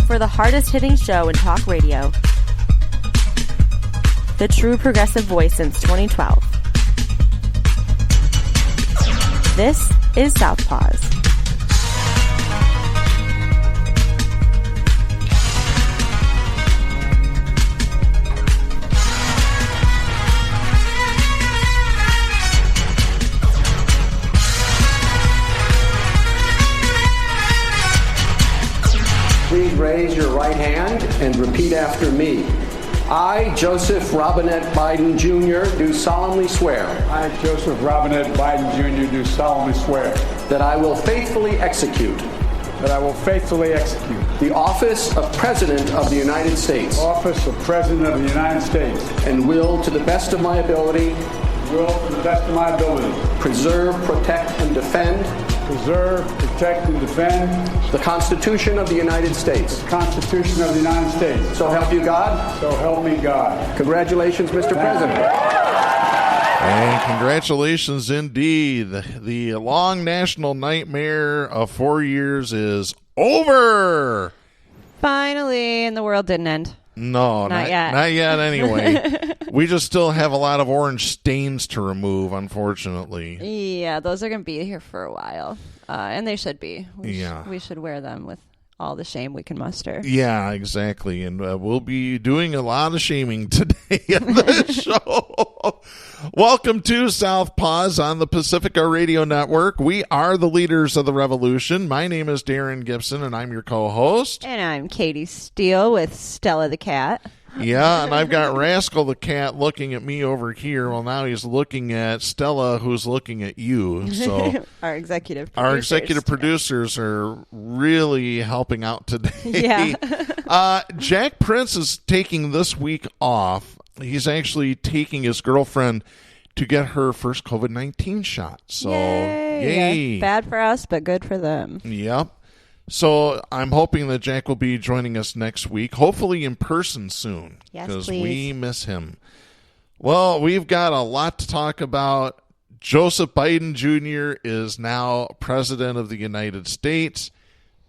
for the hardest-hitting show in talk radio. The true progressive voice since 2012. This is Southpaws. Please raise your right hand and repeat after me. I, Joseph Robinette Biden Jr., do solemnly swear. I, Joseph Robinette Biden Jr., do solemnly swear. That I will faithfully execute. That I will faithfully execute. The office of President of the United States. Office of President of the United States. And will, to the best of my ability. Will, to the best of my ability. Preserve, protect, and defend. Preserve, protect, and defend. The Constitution of the United States. The Constitution of the United States. So help you God. So help me God. Congratulations, Mr. President. And congratulations indeed. The long national nightmare of 4 years is over. Finally, and the world didn't end. No, not yet. Not yet anyway. We just still have a lot of orange stains to remove, unfortunately. Yeah, those are going to be here for a while. And they should be. We should wear them with all the shame we can muster. Yeah, exactly. And we'll be doing a lot of shaming today on the show. Welcome to Southpaws on the Pacifica Radio Network. We are the leaders of the revolution. My name is Darren Gibson, and I'm your co-host. And I'm Katie Steele with Stella the Cat. Yeah, and I've got Rascal the Cat looking at me over here. Well, now he's looking at Stella, who's looking at you. So Our executive producers are really helping out today. Yeah. Jack Prince is taking this week off. He's actually taking his girlfriend to get her first COVID-19 shot. So, yay. Yeah, bad for us, but good for them. Yep. So I'm hoping that Jack will be joining us next week, hopefully in person soon. Yes, because please. we miss him. Well, we've got a lot to talk about. Joseph Biden Jr. is now president of the United States.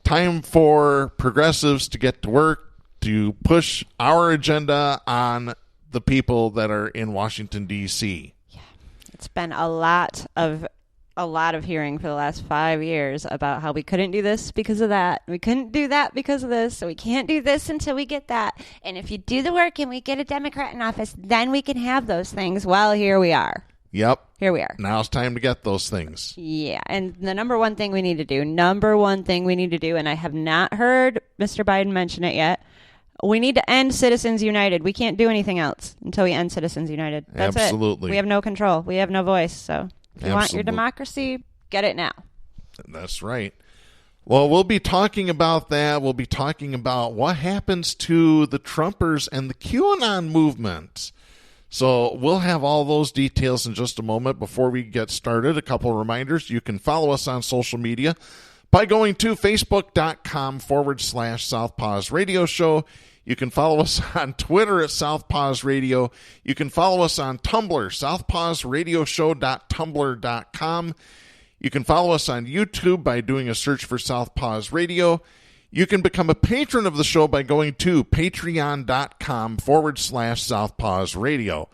Time for progressives to get to work, to push our agenda on the people that are in Washington, D.C. Yeah, it's been a lot of hearing for the last 5 years about how we couldn't do this because of that. We couldn't do that because of this. So we can't do this until we get that. And if you do the work and we get a Democrat in office, then we can have those things. Well, here we are. Yep. Here we are. Now it's time to get those things. Yeah. And the number one thing we need to do, and I have not heard Mr. Biden mention it yet, we need to end Citizens United. We can't do anything else until we end Citizens United. That's Absolutely. it. We have no control. We have no voice. So if you want your democracy, get it now. That's right. Well, we'll be talking about that. We'll be talking about what happens to the Trumpers and the QAnon movement. So we'll have all those details in just a moment. Before we get started, a couple of reminders. You can follow us on social media by going to facebook.com/Southpaws Radio Show. You can follow us on Twitter at Southpaws Radio. You can follow us on Tumblr, southpawsradioshow.tumblr.com. You can follow us on YouTube by doing a search for Southpaws Radio. You can become a patron of the show by going to patreon.com/Southpaws Radio.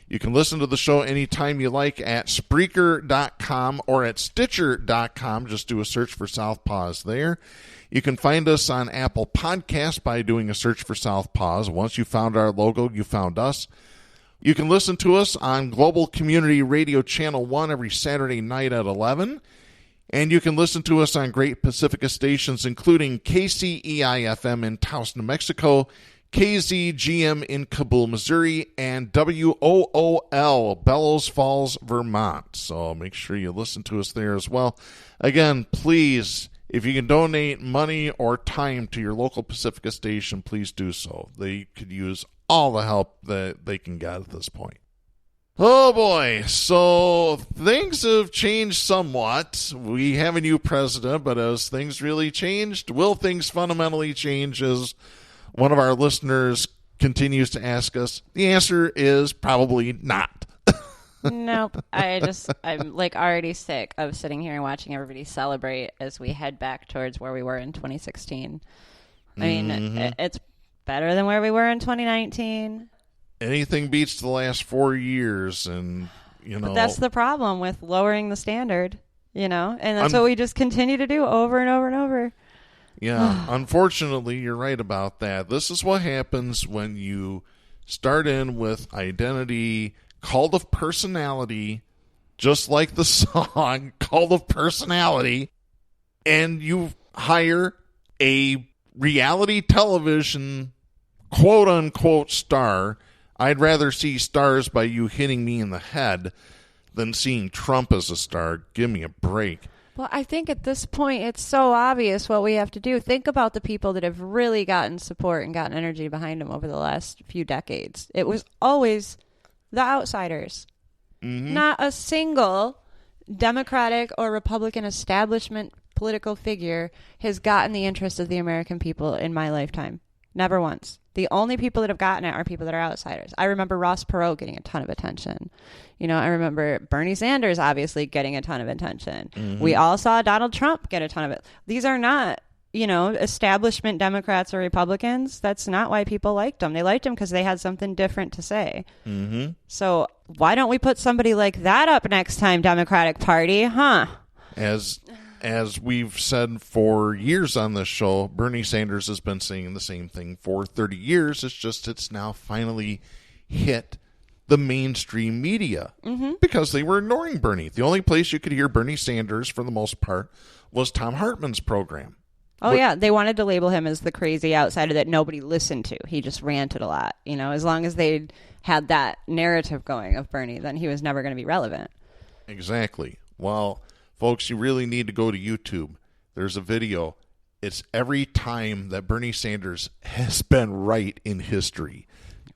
You can listen to the show anytime you like at Spreaker.com or at Stitcher.com. Just do a search for Southpaws there. You can find us on Apple Podcasts by doing a search for Southpaws. Once you found our logo, you found us. You can listen to us on Global Community Radio Channel 1 every Saturday night at 11. And you can listen to us on great Pacifica stations, including KCEI-FM in Taos, New Mexico, KZGM in Kabul, Missouri, and WOOL, Bellows Falls, Vermont. So make sure you listen to us there as well. Again, please, if you can donate money or time to your local Pacifica station, please do so. They could use all the help that they can get at this point. Oh boy, so things have changed somewhat. We have a new president, but has things really changed? Will things fundamentally change, as one of our listeners continues to ask us? The answer is probably not. Nope. I'm like already sick of sitting here and watching everybody celebrate as we head back towards where we were in 2016. I mean, it's better than where we were in 2019. Anything beats the last 4 years, and But that's the problem with lowering the standard, and that's what we just continue to do over and over and over. Yeah, unfortunately, you're right about that. This is what happens when you start in with identity, cult of personality, just like the song, Cult of Personality, and you hire a reality television quote-unquote star. I'd rather see stars by you hitting me in the head than seeing Trump as a star. Give me a break. Well, I think at this point, it's so obvious what we have to do. Think about the people that have really gotten support and gotten energy behind them over the last few decades. It was always the outsiders. Not a single Democratic or Republican establishment political figure has gotten the interest of the American people in my lifetime. Never once. The only people that have gotten it are people that are outsiders. I remember Ross Perot getting a ton of attention. I remember Bernie Sanders obviously getting a ton of attention. We all saw Donald Trump get a ton of it. These are not, establishment Democrats or Republicans. That's not why people liked them. They liked them because they had something different to say. So why don't we put somebody like that up next time, Democratic Party, huh? As we've said for years on this show, Bernie Sanders has been saying the same thing for 30 years. It's now finally hit the mainstream media because they were ignoring Bernie. The only place you could hear Bernie Sanders, for the most part, was Tom Hartman's program. Yeah. They wanted to label him as the crazy outsider that nobody listened to. He just ranted a lot. As long as they had that narrative going of Bernie, then he was never going to be relevant. Exactly. Well, folks, you really need to go to YouTube. There's a video. It's every time that Bernie Sanders has been right in history.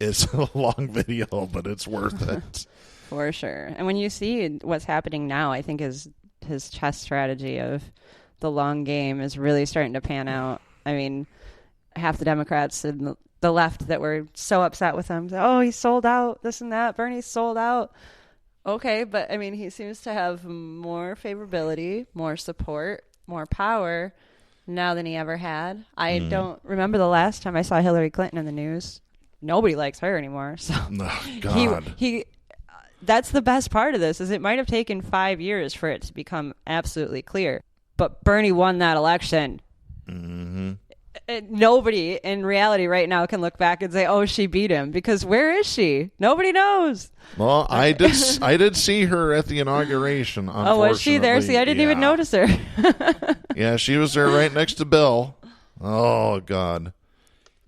It's a long video, but it's worth it. For sure. And when you see what's happening now, I think his chess strategy of the long game is really starting to pan out. I mean, half the Democrats and the left that were so upset with him, he's sold out, this and that, Bernie's sold out. Okay, but I mean, he seems to have more favorability, more support, more power now than he ever had. I don't remember the last time I saw Hillary Clinton in the news. Nobody likes her anymore. So God. He that's the best part of this is it might have taken 5 years for it to become absolutely clear. But Bernie won that election. Nobody in reality right now can look back and say, "Oh, she beat him," because where is she? Nobody knows. Well, I did see her at the inauguration. Oh, was she there? See, I didn't even notice her. Yeah, she was there right next to Bill. Oh God.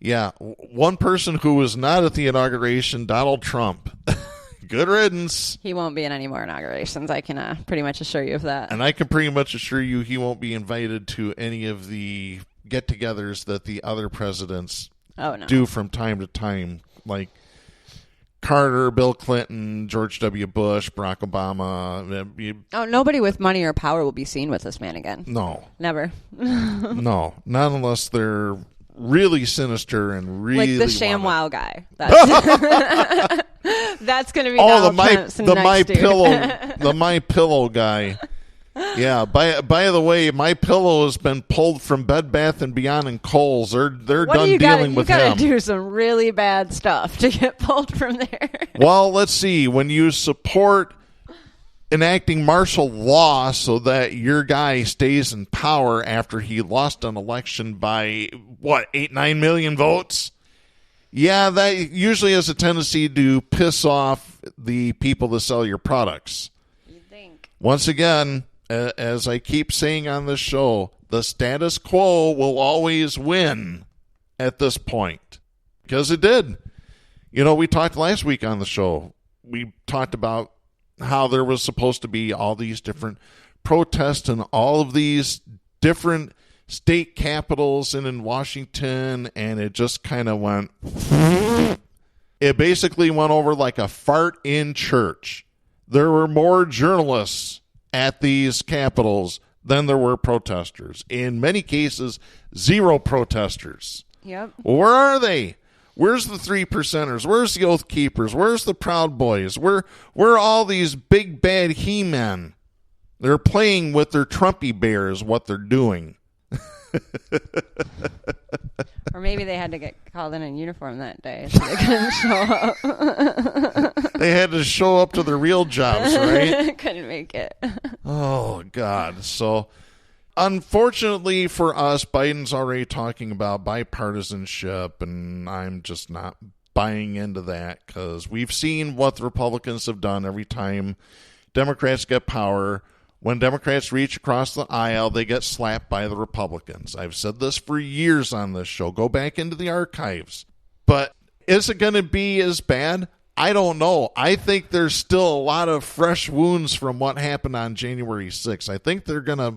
Yeah, one person who was not at the inauguration, Donald Trump. Good riddance. He won't be in any more inaugurations. I can pretty much assure you of that. And I can pretty much assure you he won't be invited to any of the get-togethers that the other presidents do from time to time, like Carter, Bill Clinton, George W. Bush, Barack Obama. Nobody with money or power will be seen with this man again. No. Never. No. Not unless they're really sinister and really like the ShamWow guy. That's, that's going to be the My Pillow guy. Yeah. By the way, My Pillow has been pulled from Bed Bath and Beyond and Kohl's. They're done dealing with him. You got to do some really bad stuff to get pulled from there. Well, let's see. When you support enacting martial law so that your guy stays in power after he lost an election by 8-9 million votes. Yeah, that usually has a tendency to piss off the people that sell your products. You think? Once again, as I keep saying on this show, the status quo will always win at this point. Because it did. We talked last week on the show. We talked about how there was supposed to be all these different protests in all of these different state capitals and in Washington, and it just kind of went... It basically went over like a fart in church. There were more journalists at these capitals than there were protesters. In many cases, 0 protesters. Yep. Where are they? Where's the 3%ers? Where's the Oath Keepers? Where's the Proud Boys? Where are all these big bad he-men? They're playing with their Trumpy bear is what they're doing. maybe they had to get called in uniform that day, so they couldn't show up. They had to show up to their real jobs, right? Couldn't make it. Oh, God. So, unfortunately for us, Biden's already talking about bipartisanship, and I'm just not buying into that because we've seen what the Republicans have done every time Democrats get power. When Democrats reach across the aisle, they get slapped by the Republicans. I've said this for years on this show. Go back into the archives. But is it going to be as bad? I don't know. I think there's still a lot of fresh wounds from what happened on January 6th. I think they're going to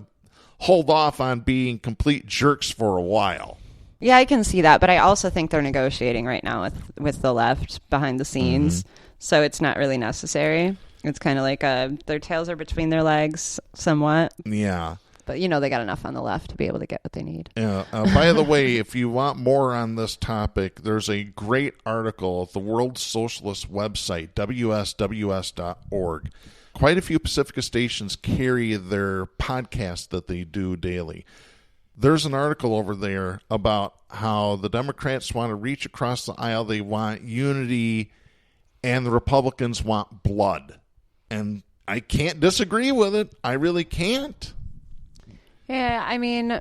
hold off on being complete jerks for a while. Yeah, I can see that, but I also think they're negotiating right now with the left behind the scenes, so it's not really necessary. It's kind of like their tails are between their legs somewhat. Yeah. But, they got enough on the left to be able to get what they need. Yeah. By the way, if you want more on this topic, there's a great article at the World Socialist website, wsws.org. Quite a few Pacifica stations carry their podcast that they do daily. There's an article over there about how the Democrats want to reach across the aisle. They want unity, and the Republicans want blood. And I can't disagree with it. I really can't. Yeah, I mean,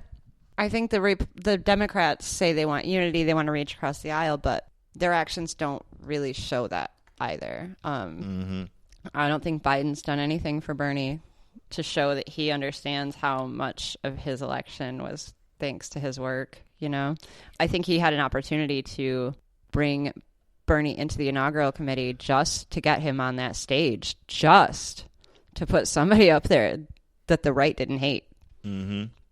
I think the Democrats say they want unity, they want to reach across the aisle, but their actions don't really show that either. I don't think Biden's done anything for Bernie to show that he understands how much of his election was thanks to his work, I think he had an opportunity to bring Bernie into the inaugural committee just to get him on that stage, just to put somebody up there that the right didn't hate.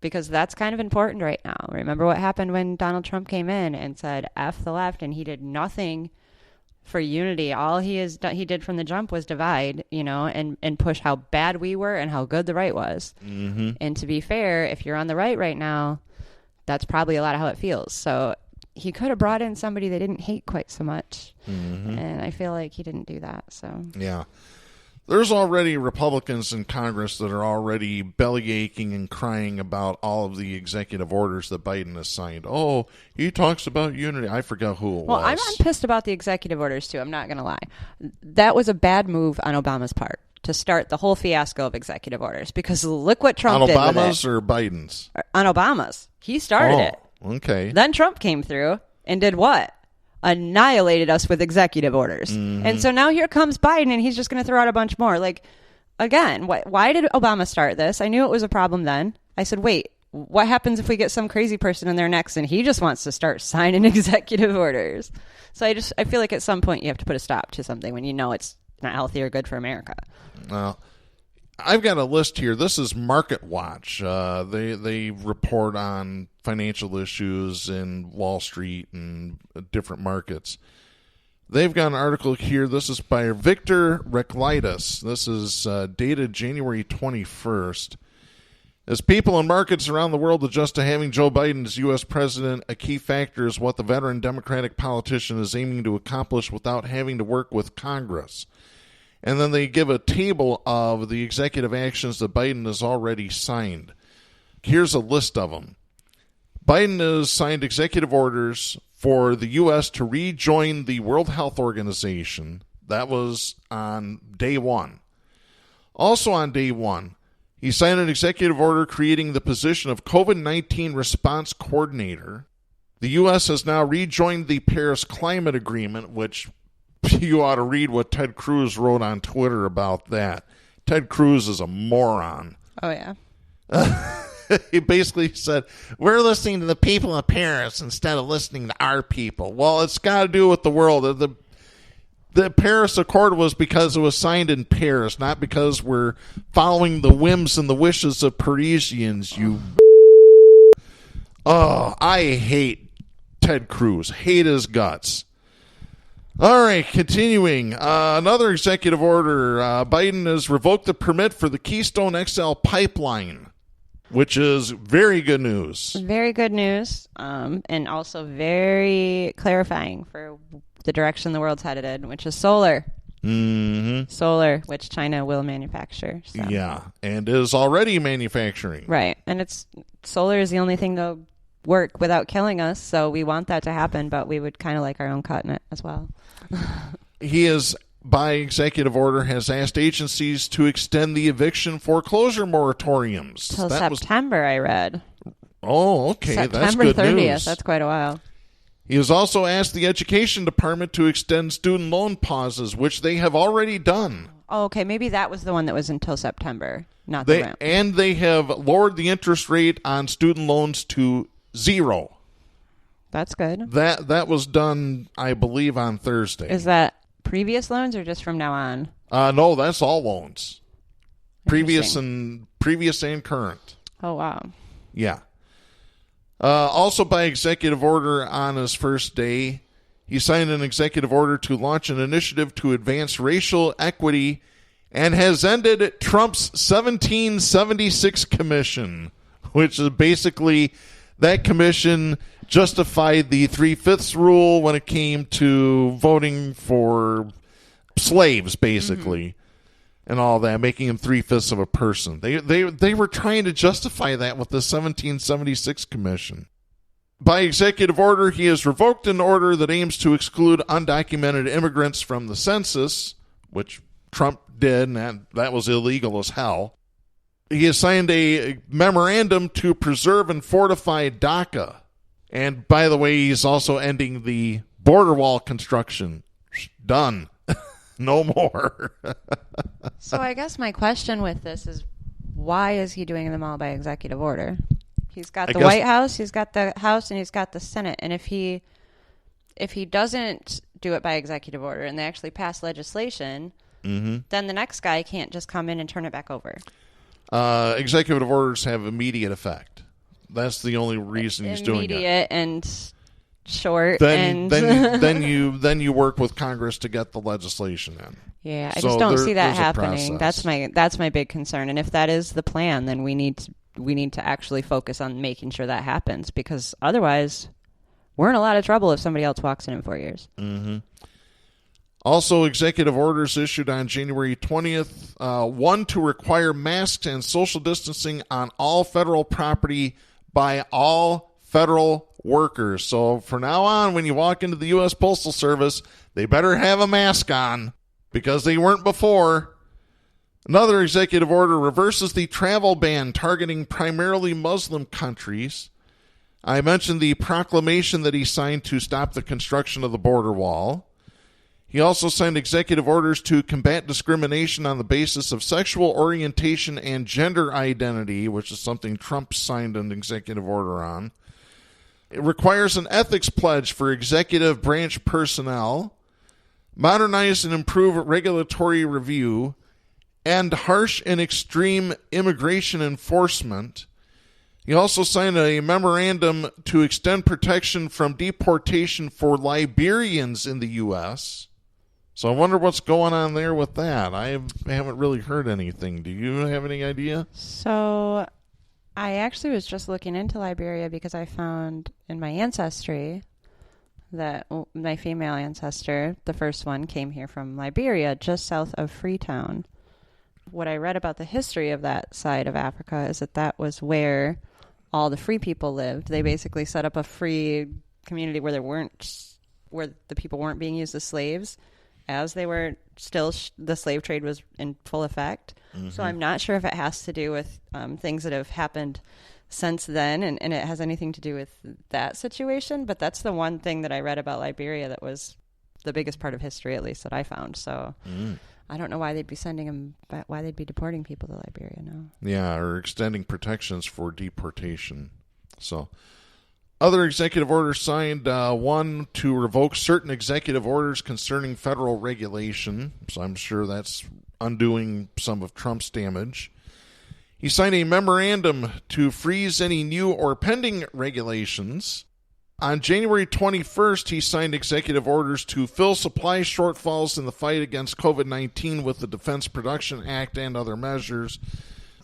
Because that's kind of important right now. Remember what happened when Donald Trump came in and said, F the left, and he did nothing for unity. All he did from the jump was divide, and push how bad we were and how good the right was. And to be fair, if you're on the right now, that's probably a lot of how it feels. So he could have brought in somebody they didn't hate quite so much. And I feel like he didn't do that. So yeah. There's already Republicans in Congress that are already bellyaching and crying about all of the executive orders that Biden has signed. Oh, he talks about unity. I forgot who it was. Well, I'm pissed about the executive orders, too. I'm not going to lie. That was a bad move on Obama's part to start the whole fiasco of executive orders, because look what Trump did with it. On Obama's or Biden's? On Obama's. He started it. Okay. Then Trump came through and did what? Annihilated us with executive orders. And so now here comes Biden, and he's just going to throw out a bunch more. Like, again, why did Obama start this? I knew it was a problem then. I said, wait, what happens if we get some crazy person in there next and he just wants to start signing executive orders? So I feel like at some point you have to put a stop to something when you know it's not healthy or good for America. Well, I've got a list here. This is Market Watch. They report on financial issues in Wall Street and different markets. They've got an article here. This is by Victor Reklaitis. This is dated January 21st. As people and markets around the world adjust to having Joe Biden as U.S. president, a key factor is what the veteran Democratic politician is aiming to accomplish without having to work with Congress. And then they give a table of the executive actions that Biden has already signed. Here's a list of them. Biden has signed executive orders for the U.S. to rejoin the World Health Organization. That was on day one. Also on day one, he signed an executive order creating the position of COVID-19 Response Coordinator. The U.S. has now rejoined the Paris Climate Agreement, which you ought to read what Ted Cruz wrote on Twitter about that. Ted Cruz is a moron. Oh, yeah. He basically said, we're listening to the people of Paris instead of listening to our people. Well, it's got to do with the world. The Paris Accord was because it was signed in Paris, not because we're following the whims and the wishes of Parisians, you... Oh, I hate Ted Cruz. Hate his guts. All right, continuing. Another executive order. Biden has revoked the permit for the Keystone XL pipeline, which is very good news. Very good news, and also very clarifying for the direction the world's headed in, which is solar. Mm-hmm. Solar, which China will manufacture. So. Yeah, and is already manufacturing. Right, and solar is the only thing they'll work without killing us. So we want that to happen, but we would kind of like our own cut in it as well. He is, by executive order, has asked agencies to extend the eviction foreclosure moratoriums. Till September, I read. Oh, okay. That's September good 30th. news. That's quite a while. He has also asked the Education Department to extend student loan pauses, which they have already done. Oh, okay. Maybe that was the one that was until September, not the ramp. And they have lowered the interest rate on student loans to 0. That's good. That was done, I believe, on Thursday. Is that previous loans or just from now on? No, that's all loans. Previous and current. Oh, wow. Yeah. Also by executive order on his first day, he signed an executive order to launch an initiative to advance racial equity and has ended Trump's 1776 commission, which is basically that commission justified the 3/5 rule when it came to voting for slaves, basically, and all that, making them 3/5 of a person. They were trying to justify that with the 1776 commission. By executive order, he has revoked an order that aims to exclude undocumented immigrants from the census, which Trump did, and that was illegal as hell. He has signed a memorandum to preserve and fortify DACA. And by the way, he's also ending the border wall construction. Done. No more. So I guess my question with this is, why is he doing them all by executive order? He's got the White House, he's got the House, and he's got the Senate. And if he doesn't do it by executive order and they actually pass legislation, then the next guy can't just come in and turn it back over. Executive orders have immediate effect. That's the only reason he's doing it. Immediate and short. Then you work with Congress to get the legislation in. Yeah, I just don't see that happening. That's my big concern. And if that is the plan, then we need to actually focus on making sure that happens, because otherwise we're in a lot of trouble if somebody else walks in 4 years. Mm-hmm. Also, executive orders issued on January 20th, one to require masks and social distancing on all federal property by all federal workers. So from now on, when you walk into the U.S. Postal Service, they better have a mask on, because they weren't before. Another executive order reverses the travel ban targeting primarily Muslim countries. I mentioned the proclamation that he signed to stop the construction of the border wall. He also signed executive orders to combat discrimination on the basis of sexual orientation and gender identity, which is something Trump signed an executive order on. It requires an ethics pledge for executive branch personnel, modernize and improve regulatory review, and harsh and extreme immigration enforcement. He also signed a memorandum to extend protection from deportation for Liberians in the U.S., so I wonder what's going on there with that. I haven't really heard anything. Do you have any idea? So I actually was just looking into Liberia because I found in my ancestry that my female ancestor, the first one, came here from Liberia, just south of Freetown. What I read about the history of that side of Africa is that was where all the free people lived. They basically set up a free community where the people weren't being used as slaves, as they were still the slave trade was in full effect. Mm-hmm. So I'm not sure if it has to do with things that have happened since then, and it has anything to do with that situation. But that's the one thing that I read about Liberia that was the biggest part of history, at least, that I found. So I don't know why they'd be sending them, why they'd be deporting people to Liberia now. Yeah, or extending protections for deportation. So other executive orders signed, one to revoke certain executive orders concerning federal regulation. So I'm sure that's undoing some of Trump's damage. He signed a memorandum to freeze any new or pending regulations. On January 21st, he signed executive orders to fill supply shortfalls in the fight against COVID-19 with the Defense Production Act and other measures.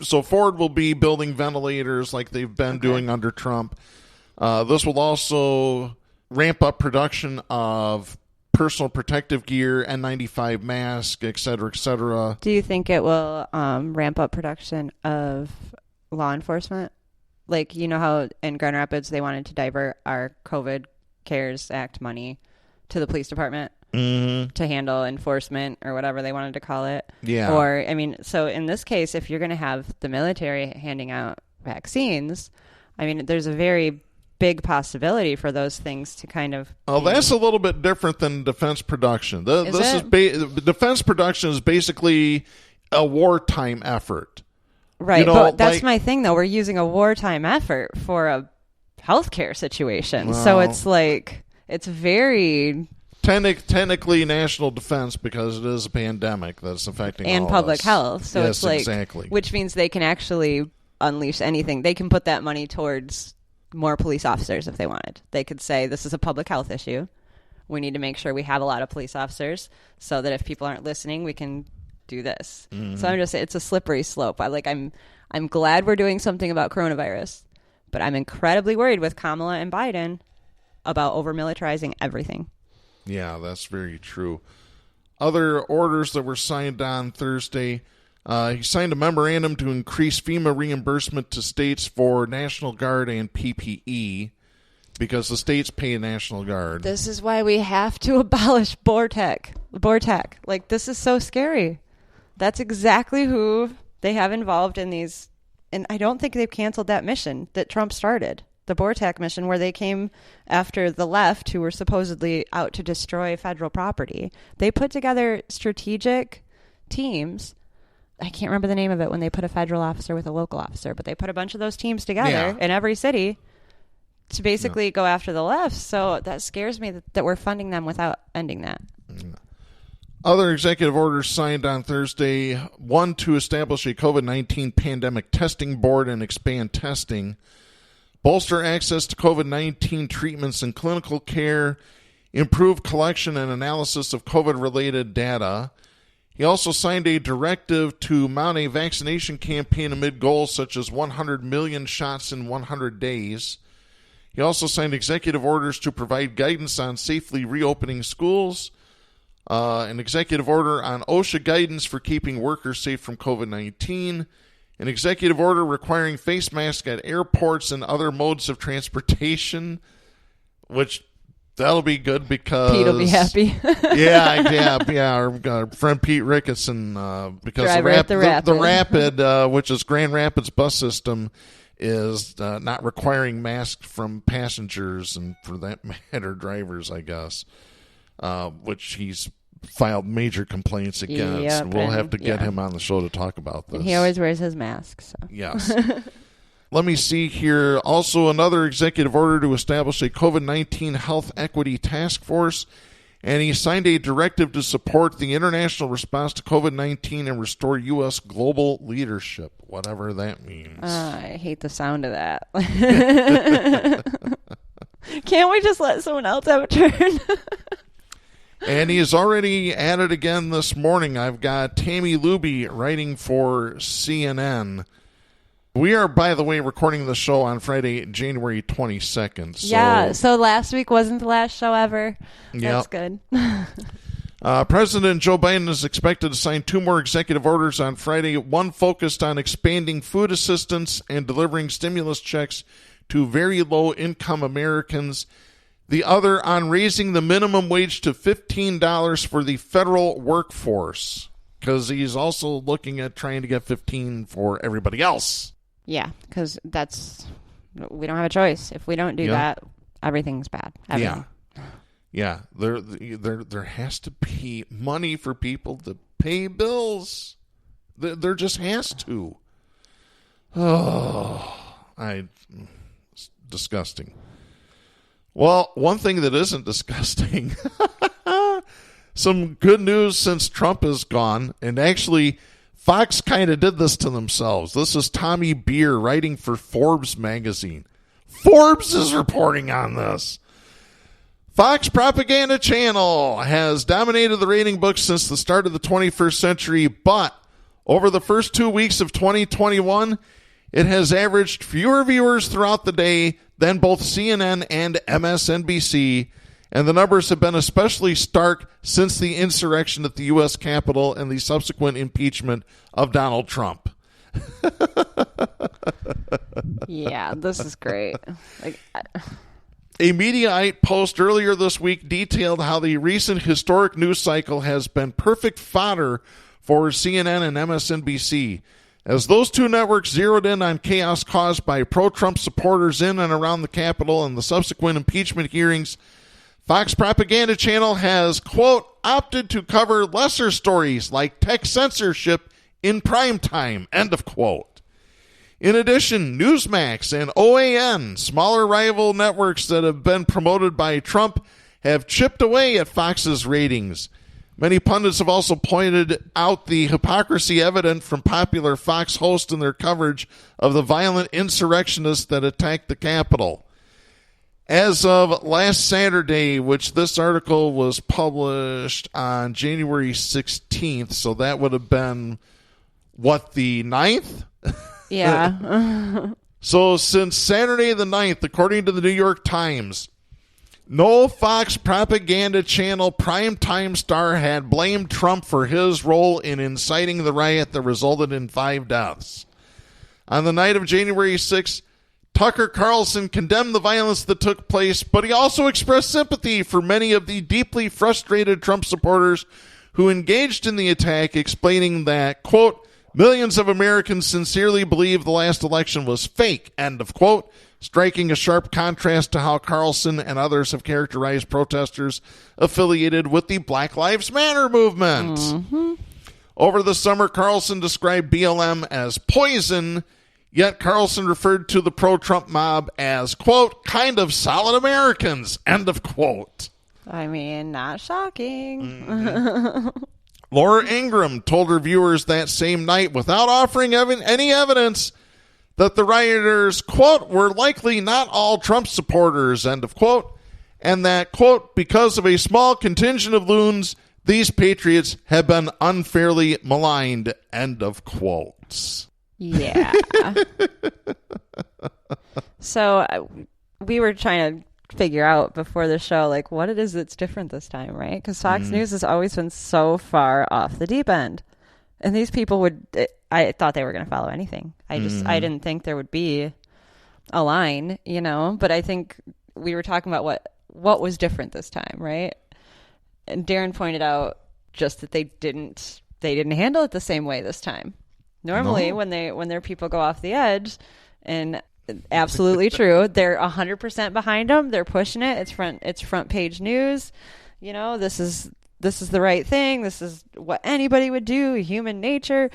So Ford will be building ventilators like they've been doing under Trump. This will also ramp up production of personal protective gear, N95 masks, et cetera, et cetera. Do you think it will ramp up production of law enforcement Like, you know how in Grand Rapids they wanted to divert our COVID CARES Act money to the police department to handle enforcement or whatever they wanted to call it. Yeah. Or, I mean, so in this case, if you're going to have the military handing out vaccines, I mean, there's a very big possibility for those things to kind of... Oh, that's a little bit different than defense production. Defense production is basically a wartime effort. Right, but that's my thing, though. We're using a wartime effort for a healthcare situation. Well, so it's like, it's very... Technically national defense because it is a pandemic that's affecting all of public us. health. So yes, it's like, exactly. Which means they can actually unleash anything. They can put that money towards more police officers if they wanted. They could say, this is a public health issue. We need to make sure we have a lot of police officers so that if people aren't listening, we can do this. So I'm just saying, it's a slippery slope. I'm glad we're doing something about coronavirus, but I'm incredibly worried with Kamala and Biden about over-militarizing everything. Yeah, that's very true. Other orders that were signed on Thursday, he signed a memorandum to increase FEMA reimbursement to states for National Guard and PPE because the states pay National Guard. This is why we have to abolish BORTAC. Like, this is so scary. That's exactly who they have involved in these. And I don't think they've canceled that mission that Trump started. The BORTAC mission, where they came after the left who were supposedly out to destroy federal property. They put together strategic teams. I can't remember the name of it when they put a federal officer with a local officer, but they put a bunch of those teams together in every city to basically go after the left. So that scares me that we're funding them without ending that. Other executive orders signed on Thursday, one to establish a COVID-19 pandemic testing board and expand testing, bolster access to COVID-19 treatments and clinical care, improve collection and analysis of COVID-related data. He also signed a directive to mount a vaccination campaign amid goals such as 100 million shots in 100 days. He also signed executive orders to provide guidance on safely reopening schools, an executive order on OSHA guidance for keeping workers safe from COVID-19, an executive order requiring face masks at airports and other modes of transportation, which that'll be good because Pete will be happy. Our friend Pete Ricketson, because the Rapid, which is Grand Rapids bus system, is not requiring masks from passengers and, for that matter, drivers, I guess, which he's filed major complaints against. Yep, we'll have to get him on the show to talk about this. And he always wears his mask. So. Yes. Let me see here. Also, another executive order to establish a COVID-19 health equity task force. And he signed a directive to support the international response to COVID-19 and restore U.S. global leadership, whatever that means. I hate the sound of that. Can't we just let someone else have a turn? And he is already at it again this morning. I've got Tammy Luby writing for CNN. We are, by the way, recording the show on Friday, January 22nd. So last week wasn't the last show ever. That's good. President Joe Biden is expected to sign 2 more executive orders on Friday, one focused on expanding food assistance and delivering stimulus checks to very low-income Americans, the other on raising the minimum wage to $15 for the federal workforce, because he's also looking at trying to get $15 for everybody else. Yeah, because we don't have a choice. If we don't do that, everything's bad. Everything. Yeah. There has to be money for people to pay bills. There just has to. It's disgusting. Well, one thing that isn't disgusting, some good news since Trump is gone, and actually Fox kind of did this to themselves. This is Tommy Beer writing for Forbes magazine. Forbes is reporting on this. Fox propaganda channel has dominated the rating books since the start of the 21st century, but over the first 2 weeks of 2021, it has averaged fewer viewers throughout the day than both CNN and MSNBC, and the numbers have been especially stark since the insurrection at the U.S. Capitol and the subsequent impeachment of Donald Trump. Yeah, this is great. Like, a Mediaite post earlier this week detailed how the recent historic news cycle has been perfect fodder for CNN and MSNBC, as those two networks zeroed in on chaos caused by pro-Trump supporters in and around the Capitol and the subsequent impeachment hearings. Fox Propaganda Channel has, quote, opted to cover lesser stories like tech censorship in prime time, end of quote. In addition, Newsmax and OAN, smaller rival networks that have been promoted by Trump, have chipped away at Fox's ratings. Many pundits have also pointed out the hypocrisy evident from popular Fox hosts in their coverage of the violent insurrectionists that attacked the Capitol. As of last Saturday, which this article was published on January 16th, so that would have been, what, the 9th? yeah. So since Saturday the 9th, according to the New York Times, no Fox Propaganda Channel primetime star had blamed Trump for his role in inciting the riot that resulted in 5 deaths. On the night of January 6th, Tucker Carlson condemned the violence that took place, but he also expressed sympathy for many of the deeply frustrated Trump supporters who engaged in the attack, explaining that, quote, millions of Americans sincerely believe the last election was fake, end of quote, striking a sharp contrast to how Carlson and others have characterized protesters affiliated with the Black Lives Matter movement. Mm-hmm. Over the summer, Carlson described BLM as poison, yet Carlson referred to the pro-Trump mob as, quote, kind of solid Americans, end of quote. I mean, not shocking. Mm-hmm. Laura Ingraham told her viewers that same night, without offering any evidence, that the rioters, quote, were likely not all Trump supporters, end of quote, and that, quote, because of a small contingent of loons, these patriots have been unfairly maligned, end of quotes. Yeah. So we were trying to figure out before the show, like, what it is that's different this time, right? Because Fox News has always been so far off the deep end. And these people I thought they were going to follow anything. I didn't think there would be a line, you know? But I think we were talking about what was different this time, right? And Darren pointed out just that they didn't handle it the same way this time. Normally, when their people go off the edge, and absolutely true, they're 100% behind them. They're pushing it. It's front page news. You know, this is the right thing. This is what anybody would do. Human nature.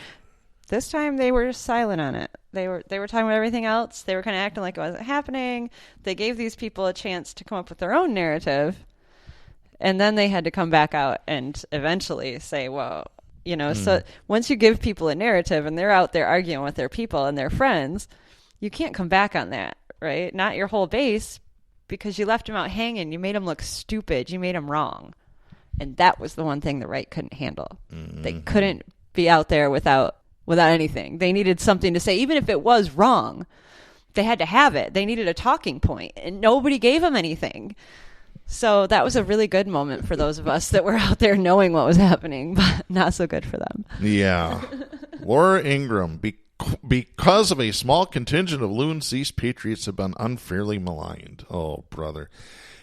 This time they were silent on it. They were talking about everything else. They were kind of acting like it wasn't happening. They gave these people a chance to come up with their own narrative, and then they had to come back out and eventually say, "Whoa." You know, so once you give people a narrative and they're out there arguing with their people and their friends, you can't come back on that, right? Not your whole base, because you left them out hanging. You made them look stupid. You made them wrong. And that was the one thing the right couldn't handle. Mm-hmm. They couldn't be out there without anything. They needed something to say, even if it was wrong. They had to have it. They needed a talking point, and nobody gave them anything. So that was a really good moment for those of us that were out there knowing what was happening, but not so good for them. Yeah. Laura Ingraham, because of a small contingent of loons, these patriots have been unfairly maligned. Oh, brother.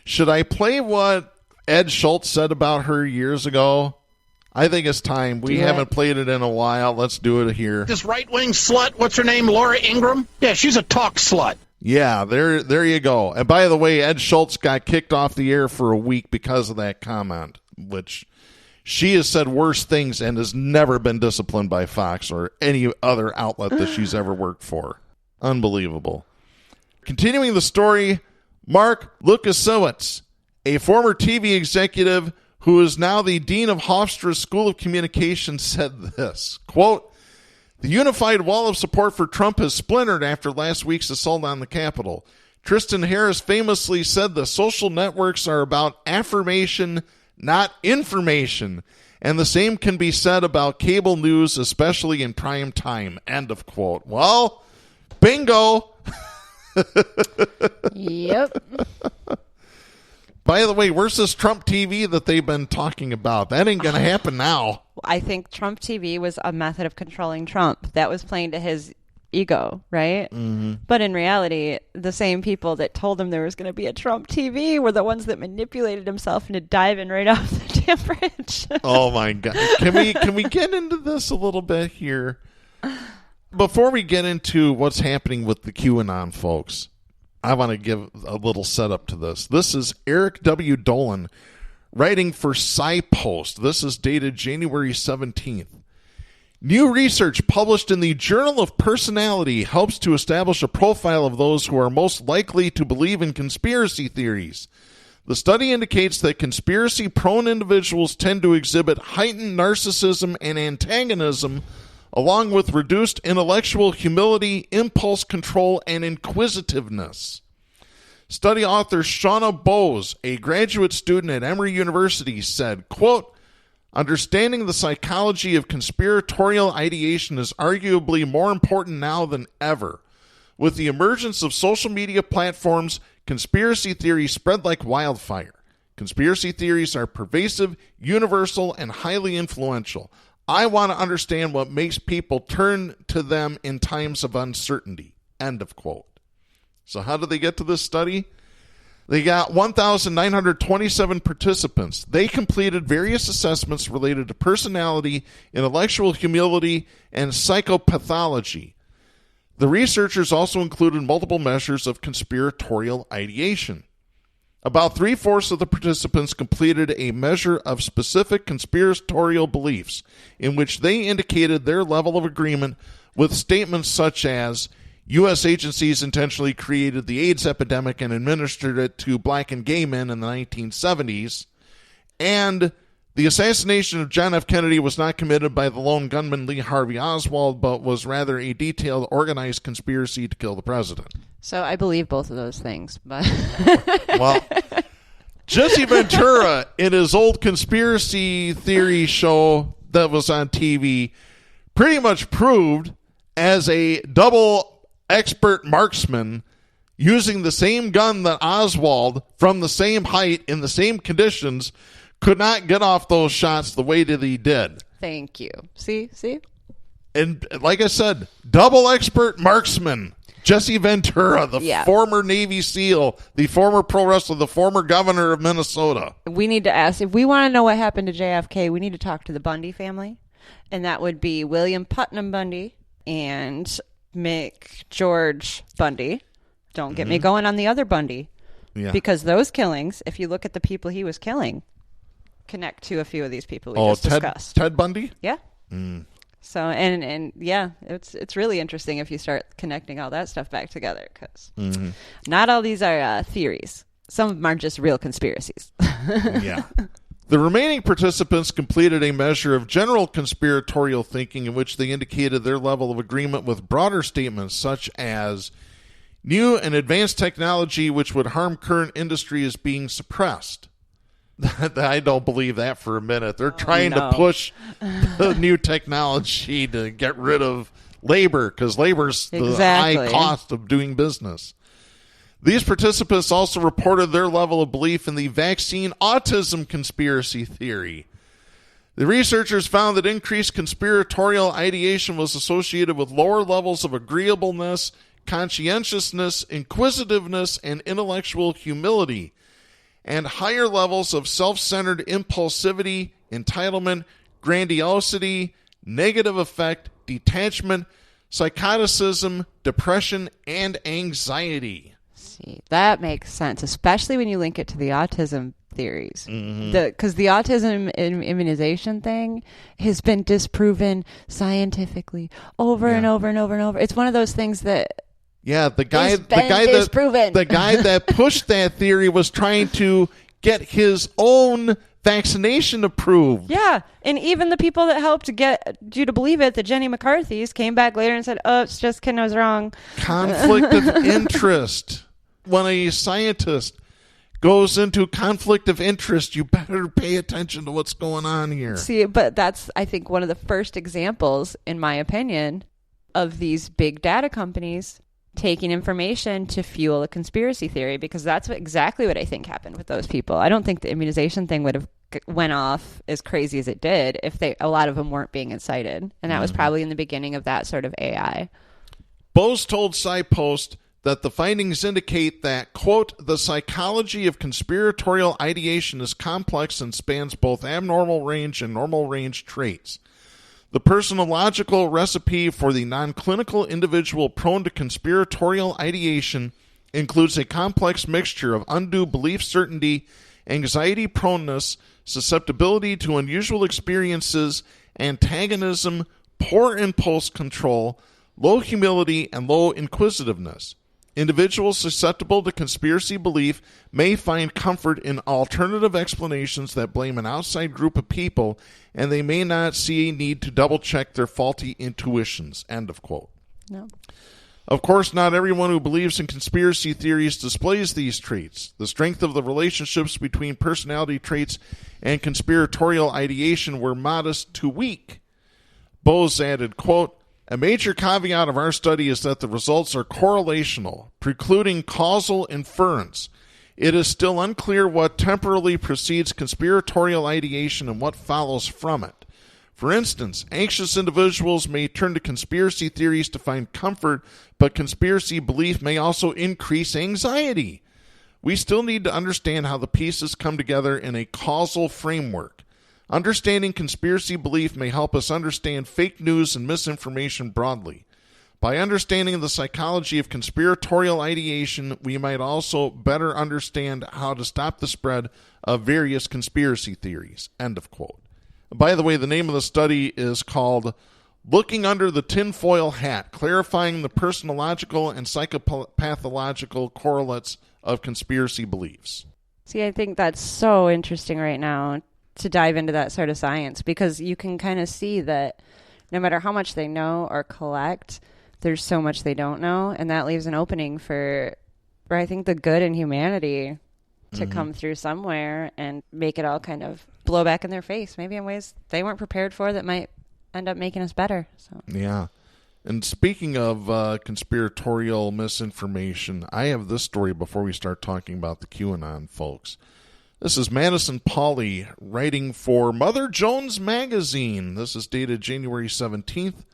Should I play what Ed Schultz said about her years ago? I think it's time. We haven't played it in a while. Let's do it here. This right-wing slut, what's her name, Laura Ingraham? Yeah, she's a talk slut. Yeah, there you go. And by the way, Ed Schultz got kicked off the air for a week because of that comment, which she has said worse things and has never been disciplined by Fox or any other outlet that she's ever worked for. Unbelievable. Continuing the story, Mark Lukasiewicz, a former TV executive who is now the dean of Hofstra School of Communication, said this, quote, the unified wall of support for Trump has splintered after last week's assault on the Capitol. Tristan Harris famously said the social networks are about affirmation, not information. And the same can be said about cable news, especially in prime time. End of quote. Well, bingo. Yep. By the way, where's this Trump TV that they've been talking about? That ain't going to happen now. I think Trump TV was a method of controlling Trump. That was playing to his ego, right? Mm-hmm. But in reality, the same people that told him there was going to be a Trump TV were the ones that manipulated himself into diving right off the damn bridge. Oh my God! Can we get into this a little bit here before we get into what's happening with the QAnon folks? I want to give a little setup to this. This is Eric W. Dolan writing for SciPost. This is dated January 17th. New research published in the Journal of Personality helps to establish a profile of those who are most likely to believe in conspiracy theories. The study indicates that conspiracy-prone individuals tend to exhibit heightened narcissism and antagonism, along with reduced intellectual humility, impulse control, and inquisitiveness. Study author Shauna Bowes, a graduate student at Emory University, said, quote, understanding the psychology of conspiratorial ideation is arguably more important now than ever. With the emergence of social media platforms, conspiracy theories spread like wildfire. Conspiracy theories are pervasive, universal, and highly influential. I want to understand what makes people turn to them in times of uncertainty. End of quote. So how did they get to this study? They got 1,927 participants. They completed various assessments related to personality, intellectual humility, and psychopathology. The researchers also included multiple measures of conspiratorial ideation. About 3/4 of the participants completed a measure of specific conspiratorial beliefs, in which they indicated their level of agreement with statements such as, U.S. agencies intentionally created the AIDS epidemic and administered it to black and gay men in the 1970s, and the assassination of John F. Kennedy was not committed by the lone gunman Lee Harvey Oswald, but was rather a detailed, organized conspiracy to kill the president. So I believe both of those things, but well, Jesse Ventura, in his old conspiracy theory show that was on TV, pretty much proved as a double expert marksman using the same gun that Oswald, from the same height, in the same conditions, could not get off those shots the way that he did. Thank you. See? And like I said, double expert marksman. Jesse Ventura, the former Navy SEAL, the former pro wrestler, the former governor of Minnesota. We need to ask, if we want to know what happened to JFK, we need to talk to the Bundy family. And that would be William Putnam Bundy and McGeorge Bundy. Don't get me going on the other Bundy. Yeah. Because those killings, if you look at the people he was killing, connect to a few of these people we just discussed. Ted Bundy? Yeah. So, and yeah, it's really interesting if you start connecting all that stuff back together, because not all these are theories. Some of them are just real conspiracies. Yeah. The remaining participants completed a measure of general conspiratorial thinking in which they indicated their level of agreement with broader statements such as, new and advanced technology which would harm current industry is being suppressed. I don't believe that for a minute. They're trying to push the new technology to get rid of labor, because labor's the high cost of doing business. These participants also reported their level of belief in the vaccine autism conspiracy theory. The researchers found that increased conspiratorial ideation was associated with lower levels of agreeableness, conscientiousness, inquisitiveness, and intellectual humility, and higher levels of self-centered impulsivity, entitlement, grandiosity, negative affect, detachment, psychoticism, depression, and anxiety. See, that makes sense, especially when you link it to the autism theories. Because the autism immunization thing has been disproven scientifically over and over and over and over. It's one of those things that the guy that pushed that theory was trying to get his own vaccination approved. Yeah, and even the people that helped get you to believe it, the Jenny McCarthy's, came back later and said, "Oh, it's just kidding, I was wrong." Conflict of interest. When a scientist goes into conflict of interest, you better pay attention to what's going on here. See, but that's, I think, one of the first examples, in my opinion, of these big data companies taking information to fuel a conspiracy theory, because that's exactly what I think happened with those people. I don't think the immunization thing would have went off as crazy as it did if a lot of them weren't being incited. And that was probably in the beginning of that sort of AI. Bose told SciPost that the findings indicate that, quote, the psychology of conspiratorial ideation is complex and spans both abnormal range and normal range traits. The personological recipe for the non-clinical individual prone to conspiratorial ideation includes a complex mixture of undue belief certainty, anxiety proneness, susceptibility to unusual experiences, antagonism, poor impulse control, low humility, and low inquisitiveness. Individuals susceptible to conspiracy belief may find comfort in alternative explanations that blame an outside group of people, and they may not see a need to double-check their faulty intuitions. End of quote. No. Of course, not everyone who believes in conspiracy theories displays these traits. The strength of the relationships between personality traits and conspiratorial ideation were modest to weak. Bose added, quote, a major caveat of our study is that the results are correlational, precluding causal inference. It is still unclear what temporally precedes conspiratorial ideation and what follows from it. For instance, anxious individuals may turn to conspiracy theories to find comfort, but conspiracy belief may also increase anxiety. We still need to understand how the pieces come together in a causal framework. Understanding conspiracy belief may help us understand fake news and misinformation broadly. By understanding the psychology of conspiratorial ideation, we might also better understand how to stop the spread of various conspiracy theories. End of quote. By the way, the name of the study is called Looking Under the Tinfoil Hat, Clarifying the Personological and Psychopathological Correlates of Conspiracy Beliefs. See, I think that's so interesting right now to dive into that sort of science, because you can kind of see that no matter how much they know or collect, there's so much they don't know, and that leaves an opening for I think, the good in humanity to come through somewhere and make it all kind of blow back in their face, maybe in ways they weren't prepared for that might end up making us better. So yeah. And speaking of conspiratorial misinformation, I have this story before we start talking about the QAnon folks. This is Madison Pauly writing for Mother Jones Magazine. This is dated January 17th.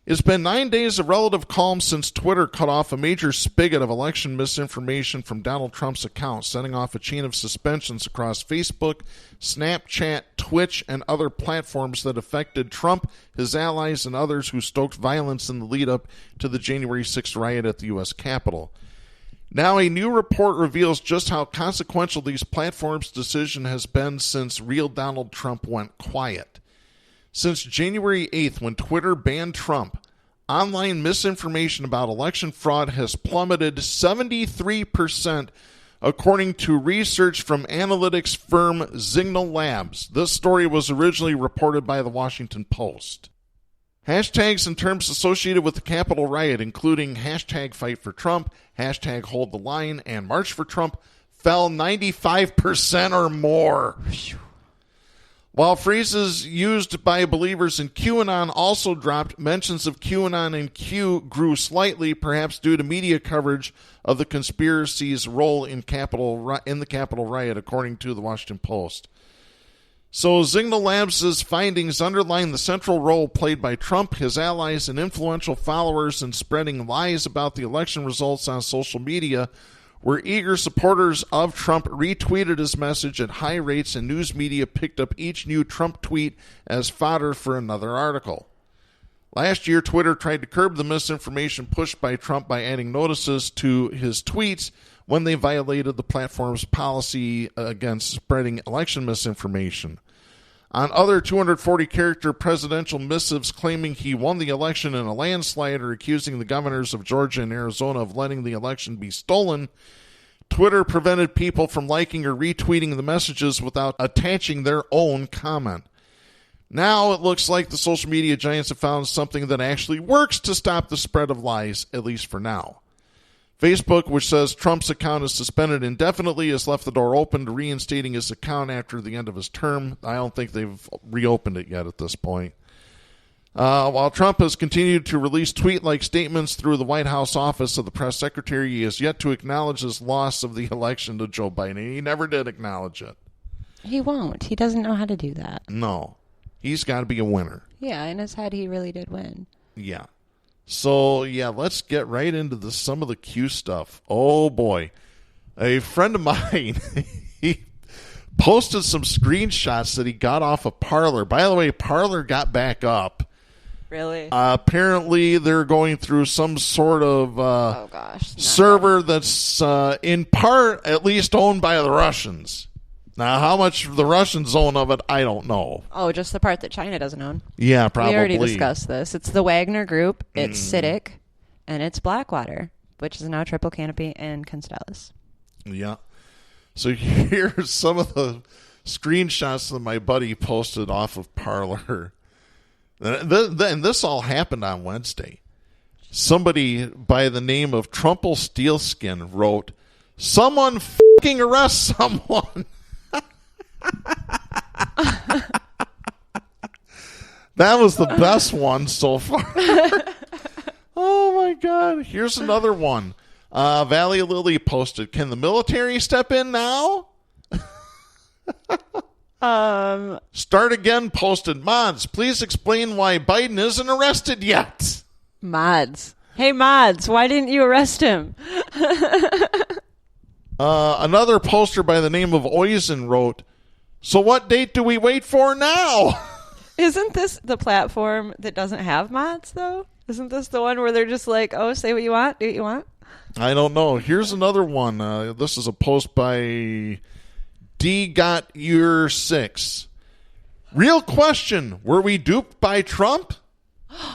It's been 9 days of relative calm since Twitter cut off a major spigot of election misinformation from Donald Trump's account, setting off a chain of suspensions across Facebook, Snapchat, Twitch, and other platforms that affected Trump, his allies, and others who stoked violence in the lead-up to the January 6th riot at the U.S. Capitol. Now, a new report reveals just how consequential these platforms' decision has been since real Donald Trump went quiet. Since January 8th, when Twitter banned Trump, online misinformation about election fraud has plummeted 73%, according to research from analytics firm Signal Labs. This story was originally reported by the Washington Post. Hashtags and terms associated with the Capitol riot, including hashtag Fight for Trump, hashtag Hold the Line, and March for Trump, fell 95% or more. While phrases used by believers in QAnon also dropped, mentions of QAnon and Q grew slightly, perhaps due to media coverage of the conspiracy's role in the Capitol riot, according to the Washington Post. So Signal Labs' findings underline the central role played by Trump, his allies, and influential followers in spreading lies about the election results on social media, where eager supporters of Trump retweeted his message at high rates, and news media picked up each new Trump tweet as fodder for another article. Last year, Twitter tried to curb the misinformation pushed by Trump by adding notices to his tweets when they violated the platform's policy against spreading election misinformation. On other 240-character presidential missives claiming he won the election in a landslide or accusing the governors of Georgia and Arizona of letting the election be stolen, Twitter prevented people from liking or retweeting the messages without attaching their own comment. Now it looks like the social media giants have found something that actually works to stop the spread of lies, at least for now. Facebook, which says Trump's account is suspended indefinitely, has left the door open to reinstating his account after the end of his term. I don't think they've reopened it yet at this point. While Trump has continued to release tweet-like statements through the White House office of the press secretary, he has yet to acknowledge his loss of the election to Joe Biden. He never did acknowledge it. He won't. He doesn't know how to do that. No. He's got to be a winner. Yeah, in his head, he really did win. Yeah. So, yeah, let's get right into some of the Q stuff. Oh, boy. A friend of mine, he posted some screenshots that he got off of Parler. By the way, Parler got back up. Really? Apparently, they're going through some sort of server that's in part at least owned by the Russians. Now, how much the Russians own of it, I don't know. Oh, just the part that China doesn't own. Yeah, probably. We already discussed this. It's the Wagner Group, it's CITIC, and it's Blackwater, which is now Triple Canopy and Constellas. Yeah. So here's some of the screenshots that my buddy posted off of Parler. And this all happened on Wednesday. Somebody by the name of Trumple Steelskin wrote, "Someone fucking arrest someone." That was the best one so far. Oh my God. Here's another one. Valley Lily posted, "Can the military step in now?" Start Again posted, "Mods, please explain why Biden isn't arrested yet." Mods. Hey, Mods, why didn't you arrest him? Another poster by the name of Oizen wrote, "So what date do we wait for now?" Isn't this the platform that doesn't have mods, though? Isn't this the one where they're just like, oh, say what you want, do what you want? I don't know. Here's another one. This is a post by D.Your6. "Real question. Were we duped by Trump?"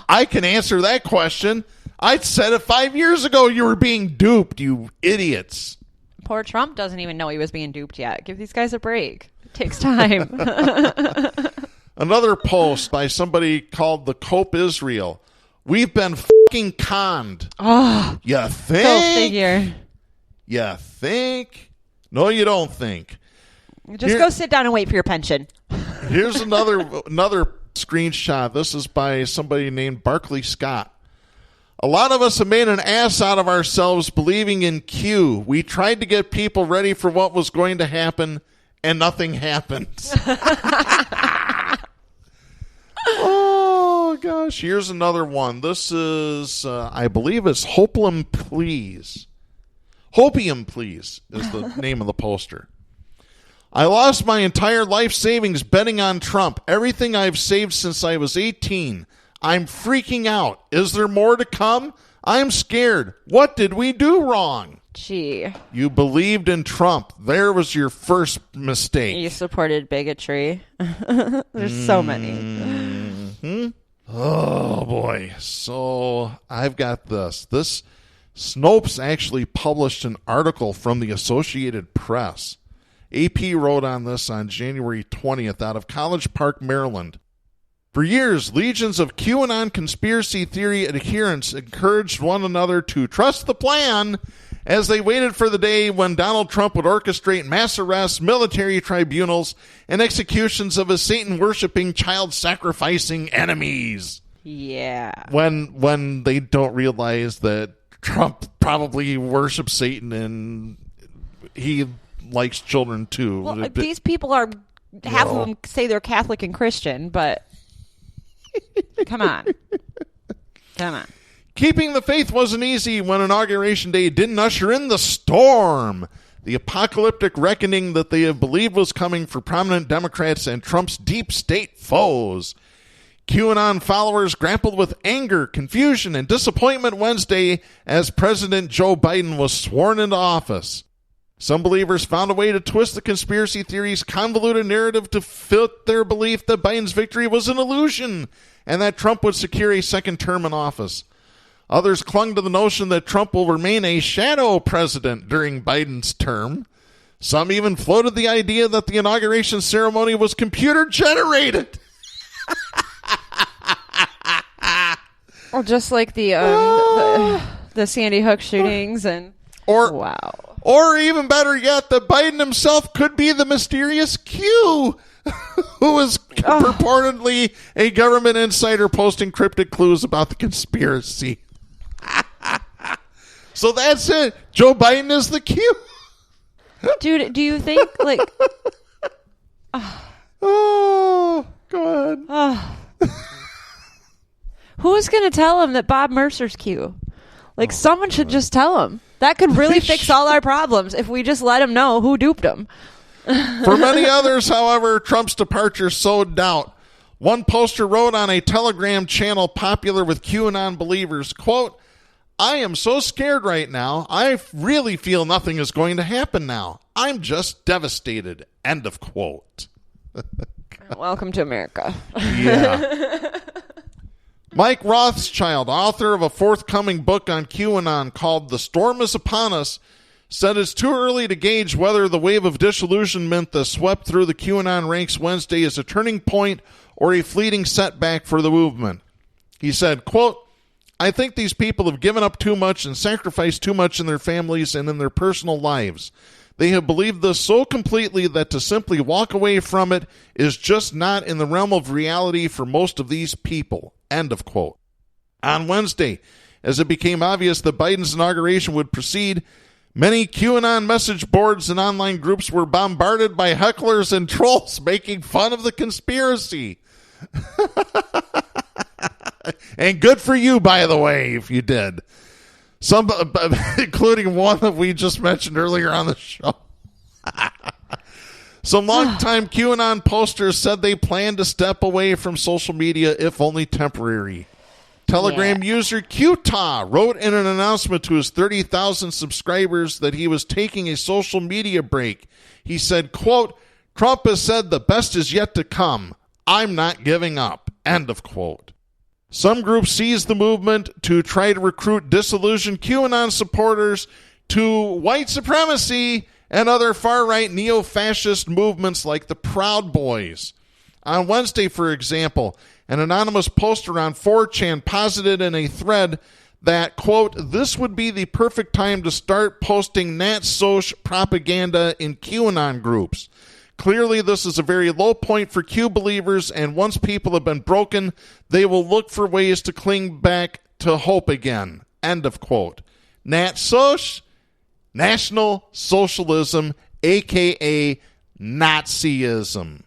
I can answer that question. I said it 5 years ago. You were being duped, you idiots. Poor Trump doesn't even know he was being duped yet. Give these guys a break. It takes time. Another post by somebody called the Cope Israel. "We've been fucking conned." Oh, you go think? figure. You think? No, you don't think. Just go sit down and wait for your pension. Here's another screenshot. This is by somebody named Barkley Scott. "A lot of us have made an ass out of ourselves believing in Q. We tried to get people ready for what was going to happen, and nothing happened." Oh, gosh. Here's another one. This is, I believe it's Hopium Please. Hopium Please is the name of the poster. "I lost my entire life savings betting on Trump. Everything I've saved since I was 18. I'm freaking out. Is there more to come? I'm scared. What did we do wrong?" Gee. You believed in Trump. There was your first mistake. You supported bigotry. There's so many. Mm-hmm. Oh, boy. So I've got this. Snopes actually published an article from the Associated Press. AP wrote on this on January 20th out of College Park, Maryland. "For years, legions of QAnon conspiracy theory adherents encouraged one another to trust the plan as they waited for the day when Donald Trump would orchestrate mass arrests, military tribunals, and executions of his Satan-worshipping, child-sacrificing enemies." Yeah. When they don't realize that Trump probably worships Satan and he likes children too. Well, these people are, half of them say they're Catholic and Christian, but come on. Come on. "Keeping the faith wasn't easy when Inauguration Day didn't usher in the storm. The apocalyptic reckoning that they have believed was coming for prominent Democrats and Trump's deep state foes. QAnon followers grappled with anger, confusion, and disappointment Wednesday as President Joe Biden was sworn into office. Some believers found a way to twist the conspiracy theory's convoluted narrative to fit their belief that Biden's victory was an illusion and that Trump would secure a second term in office. Others clung to the notion that Trump will remain a shadow president during Biden's term. Some even floated the idea that the inauguration ceremony was computer-generated." Or just like the Sandy Hook shootings and... Wow. Or even better yet, that Biden himself could be the mysterious Q who is Purportedly a government insider posting cryptic clues about the conspiracy. So that's it. Joe Biden is the Q. Dude, do you think, like... Oh, go ahead. Who's going to tell him that Bob Mercer's Q? Like, someone should just tell him. That could really fix all our problems if we just let him know who duped him. For many others, however, Trump's departure sowed doubt. One poster wrote on a Telegram channel popular with QAnon believers, quote, "I am so scared right now. I really feel nothing is going to happen now. I'm just devastated." End of quote. Welcome to America. Yeah. Mike Rothschild, author of a forthcoming book on QAnon called The Storm is Upon Us, said it's too early to gauge whether the wave of disillusionment that swept through the QAnon ranks Wednesday is a turning point or a fleeting setback for the movement. He said, quote, "I think these people have given up too much and sacrificed too much in their families and in their personal lives. They have believed this so completely that to simply walk away from it is just not in the realm of reality for most of these people." End of quote. On Wednesday, as it became obvious that Biden's inauguration would proceed, many QAnon message boards and online groups were bombarded by hecklers and trolls making fun of the conspiracy. And good for you, by the way, if you did. Some, including one that we just mentioned earlier on the show. Some longtime QAnon posters said they plan to step away from social media, if only temporary. Telegram user Qta wrote in an announcement to his 30,000 subscribers that he was taking a social media break. He said, quote, "Trump has said the best is yet to come. I'm not giving up." End of quote. Some groups seized the movement to try to recruit disillusioned QAnon supporters to white supremacy and other far-right neo-fascist movements like the Proud Boys. On Wednesday, for example, an anonymous poster on 4chan posited in a thread that, quote, "This would be the perfect time to start posting Nat-Soch propaganda in QAnon groups. Clearly, this is a very low point for Q believers, and once people have been broken, they will look for ways to cling back to hope again." End of quote. Nat-Soch, National Socialism, a.k.a. Nazism.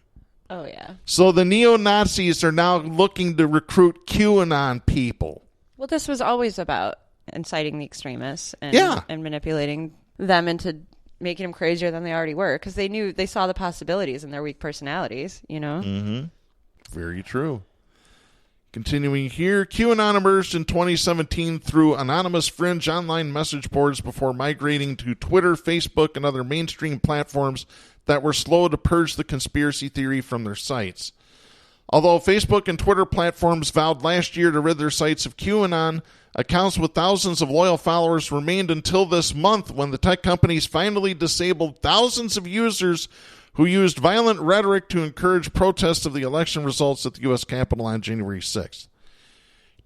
Oh, yeah. So the neo-Nazis are now looking to recruit QAnon people. Well, this was always about inciting the extremists and, and manipulating them into making them crazier than they already were, because they saw the possibilities in their weak personalities, you know? Mm-hmm. Very true. Continuing here, QAnon emerged in 2017 through anonymous fringe online message boards before migrating to Twitter, Facebook, and other mainstream platforms that were slow to purge the conspiracy theory from their sites. Although Facebook and Twitter platforms vowed last year to rid their sites of QAnon, accounts with thousands of loyal followers remained until this month, when the tech companies finally disabled thousands of users who used violent rhetoric to encourage protests of the election results at the U.S. Capitol on January 6th.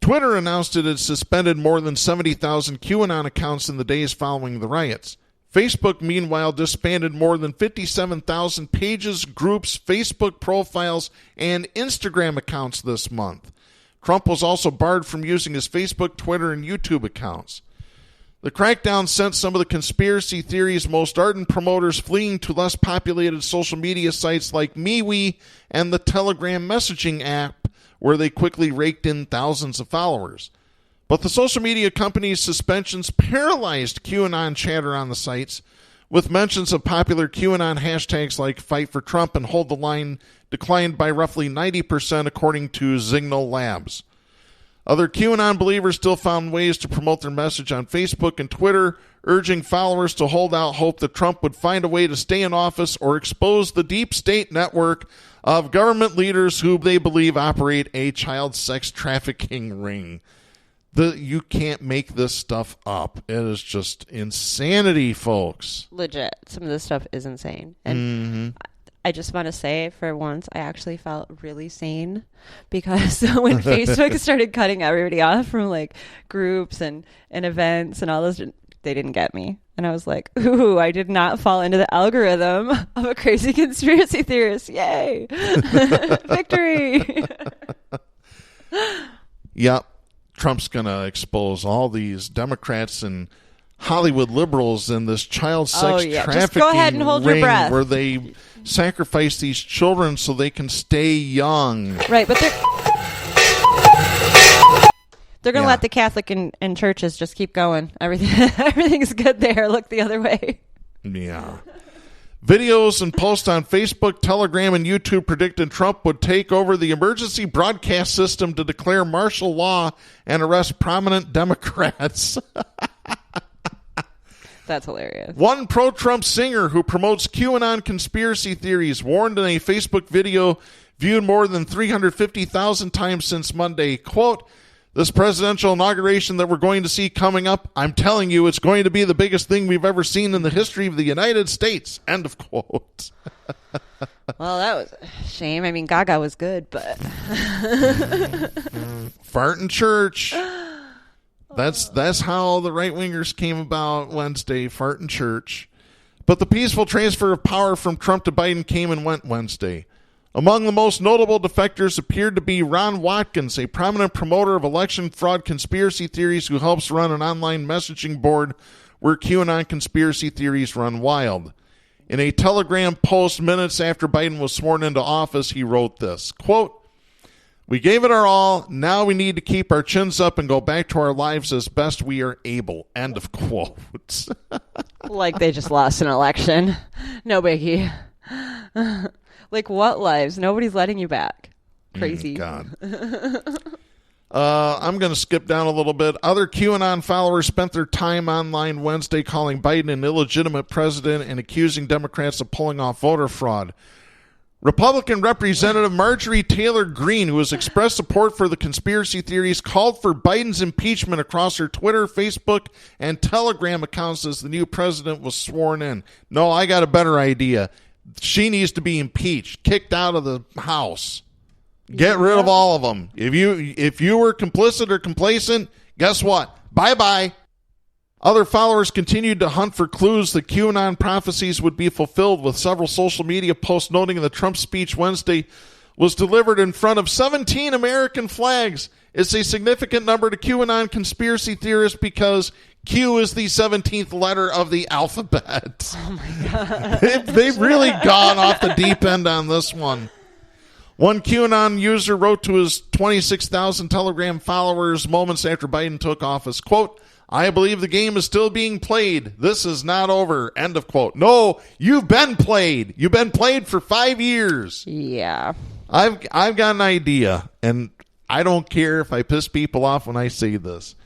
Twitter announced it had suspended more than 70,000 QAnon accounts in the days following the riots. Facebook, meanwhile, disbanded more than 57,000 pages, groups, Facebook profiles, and Instagram accounts this month. Trump was also barred from using his Facebook, Twitter, and YouTube accounts. The crackdown sent some of the conspiracy theory's most ardent promoters fleeing to less populated social media sites like MeWe and the Telegram messaging app, where they quickly raked in thousands of followers. But the social media companies' suspensions paralyzed QAnon chatter on the sites, with mentions of popular QAnon hashtags like Fight for Trump and Hold the Line declined by roughly 90% according to Signal Labs. Other QAnon believers still found ways to promote their message on Facebook and Twitter, urging followers to hold out hope that Trump would find a way to stay in office or expose the deep state network of government leaders who they believe operate a child sex trafficking ring. You can't make this stuff up. It is just insanity, folks. Legit. Some of this stuff is insane. And I just want to say, for once, I actually felt really sane, because when Facebook started cutting everybody off from like groups and events and all those they didn't get me. And I was like, ooh, I did not fall into the algorithm of a crazy conspiracy theorist. Yay. Victory. Yep. Trump's going to expose all these Democrats and Hollywood liberals in this child sex trafficking Just go ahead and hold your ring breath. where they sacrifice these children so they can stay young. Right, but they're going to let the Catholic and churches just keep going. Everything's good there. Look the other way. Yeah. Videos and posts on Facebook, Telegram, and YouTube predicted Trump would take over the emergency broadcast system to declare martial law and arrest prominent Democrats. That's hilarious. One pro-Trump singer who promotes QAnon conspiracy theories warned in a Facebook video viewed more than 350,000 times since Monday, quote, "This presidential inauguration that we're going to see coming up, I'm telling you, it's going to be the biggest thing we've ever seen in the history of the United States." End of quote. Well, that was a shame. I mean, Gaga was good, but... Fart in church. That's how the right-wingers came about Wednesday, fart in church. But the peaceful transfer of power from Trump to Biden came and went Wednesday. Among the most notable defectors appeared to be Ron Watkins, a prominent promoter of election fraud conspiracy theories who helps run an online messaging board where QAnon conspiracy theories run wild. In a Telegram post minutes after Biden was sworn into office, he wrote this, quote, "We gave it our all. Now we need to keep our chins up and go back to our lives as best we are able." End of quote. Like they just lost an election. No biggie. Like what lives? Nobody's letting you back. Crazy. God. I'm going to skip down a little bit. Other QAnon followers spent their time online Wednesday calling Biden an illegitimate president and accusing Democrats of pulling off voter fraud. Republican Representative Marjorie Taylor Greene, who has expressed support for the conspiracy theories, called for Biden's impeachment across her Twitter, Facebook, and Telegram accounts as the new president was sworn in. No, I got a better idea. She needs to be impeached, kicked out of the House. Get rid of all of them. If you were complicit or complacent, guess what? Bye-bye. Other followers continued to hunt for clues that QAnon prophecies would be fulfilled, with several social media posts noting that Trump's speech Wednesday was delivered in front of 17 American flags. It's a significant number to QAnon conspiracy theorists because Q is the 17th letter of the alphabet. Oh, my God. They've really gone off the deep end on this one. One QAnon user wrote to his 26,000 Telegram followers moments after Biden took office, quote, "I believe the game is still being played. This is not over." End of quote. No, you've been played. You've been played for 5 years. Yeah. I've got an idea, and I don't care if I piss people off when I say this.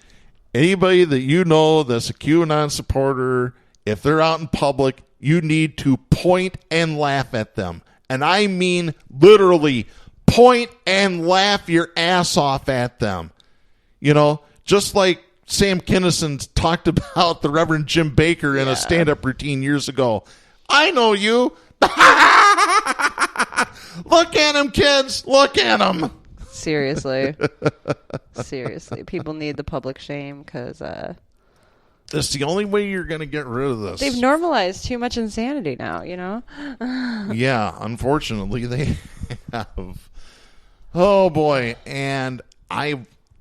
Anybody that you know that's a QAnon supporter, if they're out in public, you need to point and laugh at them. And I mean literally point and laugh your ass off at them. You know, just like Sam Kinison talked about the Reverend Jim Baker in a stand-up routine years ago. I know you. Look at him, kids. Look at him. Seriously. Seriously. People need the public shame because it's the only way you're going to get rid of this. they've normalized too much insanity now, you know? Yeah, unfortunately, they have. Oh, boy. And I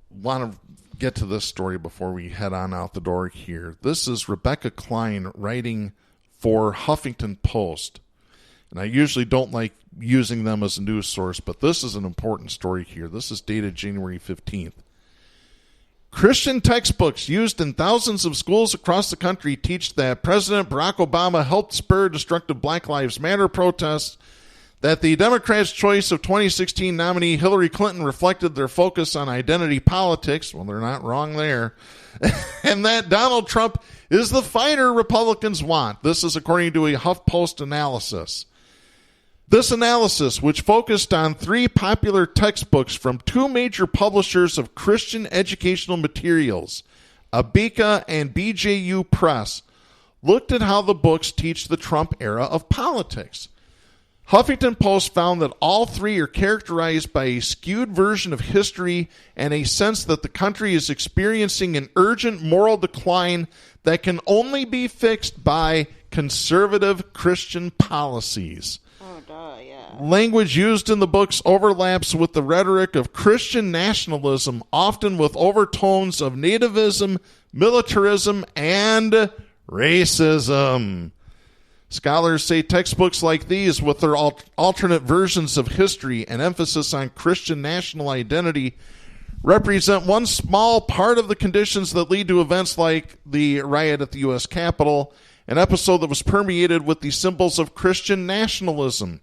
want to get to this story before we head on out the door here. This is Rebecca Klein writing for Huffington Post. And I usually don't like using them as a news source, but this is an important story here. This is dated January 15th. Christian textbooks used in thousands of schools across the country teach that President Barack Obama helped spur destructive Black Lives Matter protests, that the Democrats' choice of 2016 nominee Hillary Clinton reflected their focus on identity politics. Well, they're not wrong there. And that Donald Trump is the fighter Republicans want. This is according to a HuffPost analysis. This analysis, which focused on 3 popular textbooks from 2 major publishers of Christian educational materials, Abeka and BJU Press, looked at how the books teach the Trump era of politics. Huffington Post found that all three are characterized by a skewed version of history and a sense that the country is experiencing an urgent moral decline that can only be fixed by conservative Christian policies. Language used in the books overlaps with the rhetoric of Christian nationalism, often with overtones of nativism, militarism, and racism. Scholars say textbooks like these, with their alternate versions of history and emphasis on Christian national identity, represent one small part of the conditions that lead to events like the riot at the U.S. Capitol, an episode that was permeated with the symbols of Christian nationalism.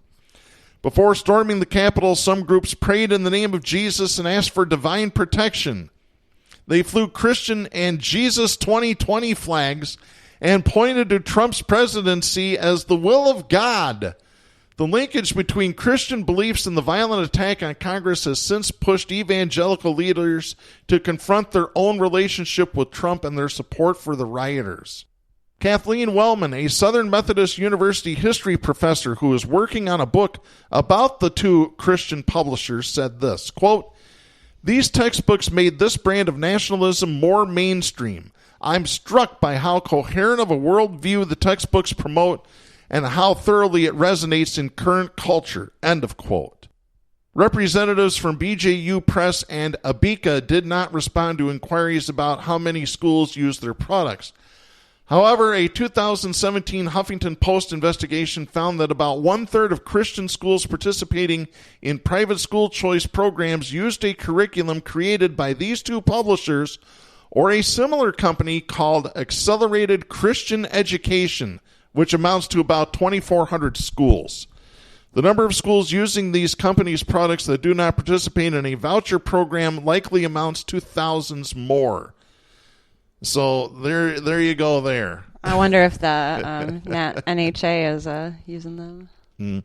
Before storming the Capitol, some groups prayed in the name of Jesus and asked for divine protection. They flew Christian and Jesus 2020 flags and pointed to Trump's presidency as the will of God. The linkage between Christian beliefs and the violent attack on Congress has since pushed evangelical leaders to confront their own relationship with Trump and their support for the rioters. Kathleen Wellman, a Southern Methodist University history professor who is working on a book about the two Christian publishers, said this, quote, "These textbooks made this brand of nationalism more mainstream. I'm struck by how coherent of a worldview the textbooks promote and how thoroughly it resonates in current culture," end of quote. Representatives from BJU Press and Abeka did not respond to inquiries about how many schools use their products. However, a 2017 Huffington Post investigation found that about one-third of Christian schools participating in private school choice programs used a curriculum created by these two publishers or a similar company called Accelerated Christian Education, which amounts to about 2,400 schools. The number of schools using these companies' products that do not participate in a voucher program likely amounts to thousands more. So there you go there. I wonder if the NHA is using them.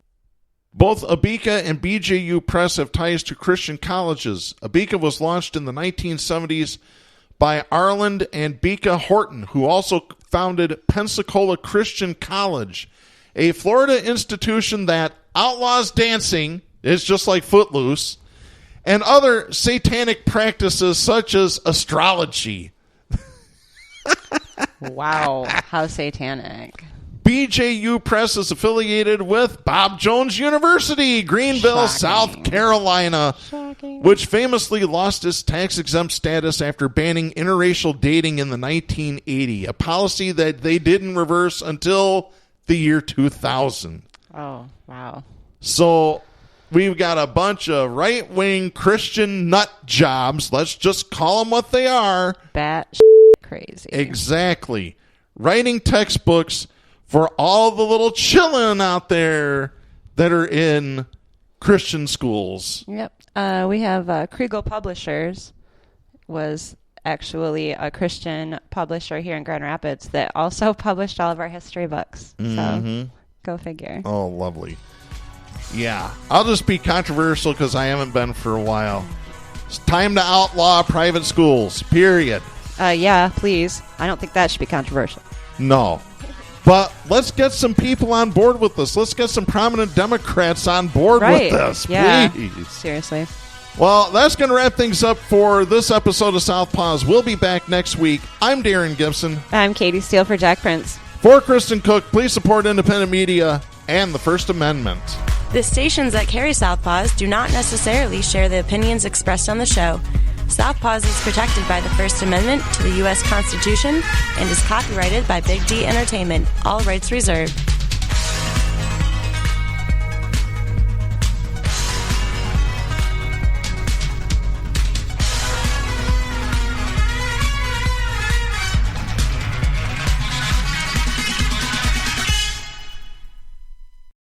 Both Abeka and BJU Press have ties to Christian colleges. Abeka was launched in the 1970s by Arland and Beka Horton, who also founded Pensacola Christian College, a Florida institution that outlaws dancing, is just like Footloose, and other satanic practices such as astrology. Wow, how satanic. BJU Press is affiliated with Bob Jones University, Greenville, Shocking. South Carolina, Shocking. which famously lost its tax-exempt status after banning interracial dating in the 1980, a policy that they didn't reverse until the year 2000. Oh, wow. So we've got a bunch of right-wing Christian nut jobs. Let's just call them what they are. Bat crazy. Exactly. Writing textbooks for all the little chillin' out there that are in Christian schools. Yep. We have Kriegel Publishers was actually a Christian publisher here in Grand Rapids that also published all of our history books. So go figure. Oh, lovely. Yeah. I'll just be controversial because I haven't been for a while. It's time to outlaw private schools, period. Yeah, please. I don't think that should be controversial. No. But let's get some people on board with this. Let's get some prominent Democrats on board with this, please. Seriously. Well, that's going to wrap things up for this episode of Southpaws. We'll be back next week. I'm Darren Gibson. I'm Katie Steele for Jack Prince. For Kristen Cook, please support independent media and the First Amendment. The stations that carry Southpaws do not necessarily share the opinions expressed on the show. Southpaws is protected by the First Amendment to the U.S. Constitution and is copyrighted by Big D Entertainment. All rights reserved.